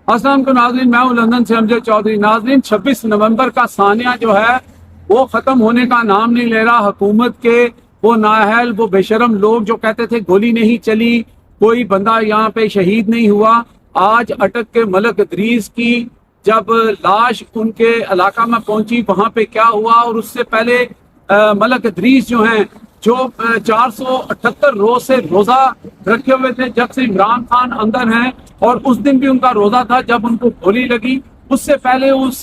अस्सलाम वालेकुम नाज़रीन, मैं हूं लंदन से अमजद चौधरी। नाज़रीन, 26 नवंबर का सानिया जो है वो ख़त्म होने का नाम नहीं ले रहा। हुकूमत के वो नाअहल, वो बेशरम लोग जो कहते थे गोली नहीं चली, कोई बंदा यहाँ पे शहीद नहीं हुआ, आज अटक के मलक इदरीस की जब लाश उनके इलाका में पहुंची, वहाँ पे क्या हुआ। और उससे पहले मलक इदरीस जो हैं, जो 478 रोज से रोजा रखे हुए थे, जब से इमरान खान अंदर हैं, और उस दिन भी उनका रोजा था जब उनको गोली लगी। उससे पहले उस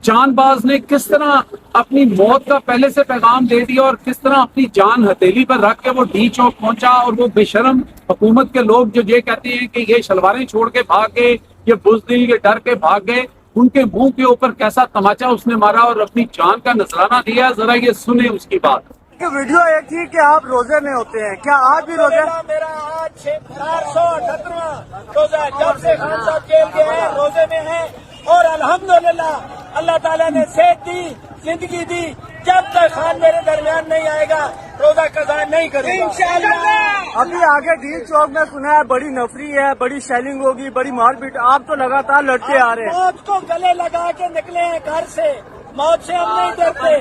जानबाज ने किस तरह अपनी मौत का पहले से पैगाम दे दिया और किस तरह अपनी जान हथेली पर रख के वो डी चौक पहुंचा। और वो बेशरम हुकूमत के लोग जो ये कहते हैं कि ये शलवारें छोड़ के भाग गए, ये बुज़दिल, ये डर के भाग गए, उनके मुंह के ऊपर कैसा तमाचा उसने मारा और अपनी जान का नजराना दिया। जरा ये सुने उसकी बात। वीडियो एक थी कि आप रोजे में होते हैं, क्या आज भी रोजे? मेरा आज 478वां रोजा है। जब से खान साहब जेल गए हैं रोजे में हैं, और अल्हम्दुलिल्लाह अल्लाह ताला ने सेहत दी, जिंदगी दी। जब तक खान मेरे दरमियान नहीं आएगा रोजा कज़ा नहीं करूंगा इंशाअल्लाह। अभी आगे डी चौक में सुना है बड़ी नफरी है, बड़ी शेलिंग होगी, बड़ी मारपीट। आप तो लगातार लड़ते आ रहे हैं। मौत को गले लगा के निकले हैं घर से, मौत से हम नहीं डरते।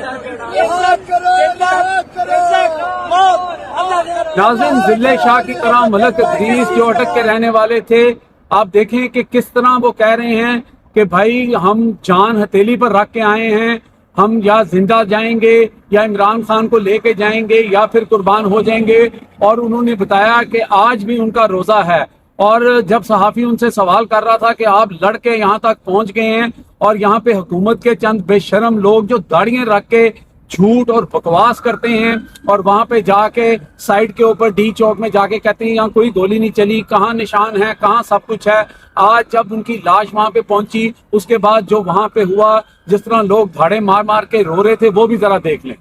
नाज़रीन, जिले शाह की तरह मलक इदरीस जो अटक के रहने वाले थे, आप देखें कि किस तरह वो कह रहे हैं कि भाई हम जान हथेली पर रख के आए हैं, हम या जिंदा जाएंगे या इमरान खान को लेके जाएंगे या फिर कुर्बान हो जाएंगे। और उन्होंने बताया कि आज भी उनका रोजा है। और जब सहाफ़ी उनसे सवाल कर रहा था कि आप लड़के यहाँ तक पहुंच गए हैं और यहाँ पे हुकूमत के चंद बेशरम लोग जो दाढ़ियां रख के झूठ और बकवास करते हैं और वहां पे जाके साइड के ऊपर डी चौक में जाके कहते हैं यहाँ कोई गोली नहीं चली, कहाँ निशान है, कहाँ सब कुछ है। आज जब उनकी लाश वहां पे पहुंची, उसके बाद जो वहां पे हुआ, जिस तरह लोग भाड़े मार मार के रो रहे थे, वो भी जरा देख लें।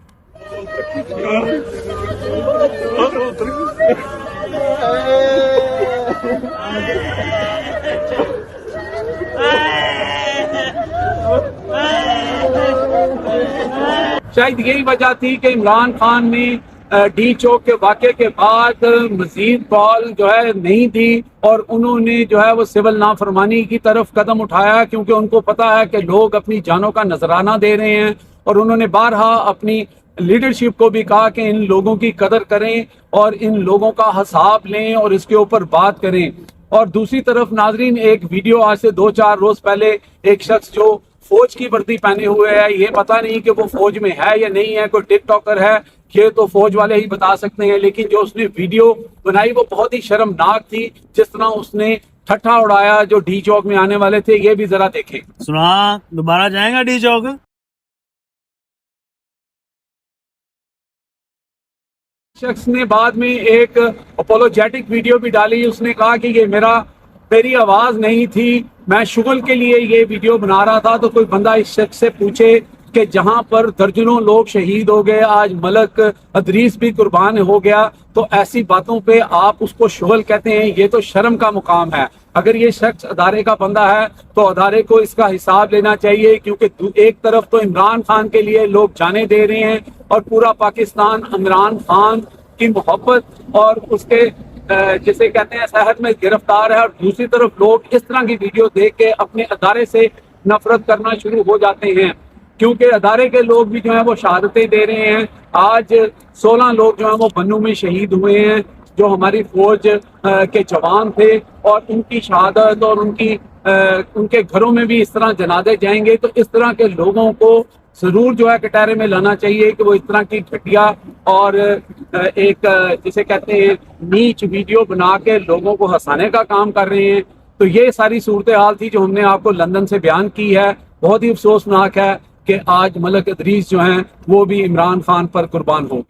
शायद यही वजह थी कि इमरान खान ने डी चौक के वाक़े के बाद मजीद कॉल जो है नहीं दी और उन्होंने जो है वो सिविल नाफरमानी की तरफ कदम उठाया, क्योंकि उनको पता है कि लोग अपनी जानों का नजराना दे रहे हैं। और उन्होंने बारहा अपनी लीडरशिप को भी कहा कि इन लोगों की कदर करें और इन लोगों का हिसाब लें और इसके ऊपर बात करें। और दूसरी तरफ नाजरीन, एक वीडियो आज से 2-4 रोज पहले एक शख्स जो फौज की वर्दी पहने हुए है, ये पता नहीं कि वो फौज में है या नहीं है, कोई टिकटॉकर है, ये तो फौज वाले ही बता सकते हैं, लेकिन जो उसने वीडियो बनाई वो बहुत ही शर्मनाक थी। जिस तरह उसने ठट्ठा उड़ाया जो डी चौक में आने वाले थे, ये भी जरा देखें। सुना दोबारा जाएगा डी चौक? शख्स ने बाद में एक अपोलोजेटिक वीडियो भी डाली। उसने कहा कि ये मेरी आवाज नहीं थी, मैं शुगल के लिए ये वीडियो बना रहा था। तो कोई बंदा इस शख्स से पूछे कि जहां पर दर्जनों लोग शहीद हो गए, आज मलक इदरीस भी कुर्बान हो गया, तो ऐसी बातों पे आप उसको शुगल कहते हैं, ये तो शर्म का मुकाम है। अगर ये शख्स अदारे का बंदा है तो अदारे को इसका हिसाब लेना चाहिए, क्योंकि एक तरफ तो इमरान खान के लिए लोग जाने दे रहे हैं और पूरा पाकिस्तान इमरान खान की मोहब्बत और उसके जिसे कहते हैं सेहत में गिरफ्तार है, और दूसरी तरफ लोग इस तरह की वीडियो देख के अपने अदारे से नफरत करना शुरू हो जाते हैं, क्योंकि अदारे के लोग भी जो है वो शहादतें दे रहे हैं। आज 16 लोग जो है वो बन्नू में शहीद हुए हैं, जो हमारी फौज के जवान थे, और उनकी शहादत और उनके घरों में भी इस तरह जनाजे जाएंगे। तो इस तरह के लोगों को जरूर जो है कटहरे में लाना चाहिए कि वो इस तरह की घटिया और एक जिसे कहते हैं नीच वीडियो बना के लोगों को हंसाने का काम कर रहे हैं। तो ये सारी सूरत हाल थी जो हमने आपको लंदन से बयान की है। बहुत ही अफसोसनाक है कि आज मलक इदरीस जो हैं वो भी इमरान खान पर कुर्बान हो।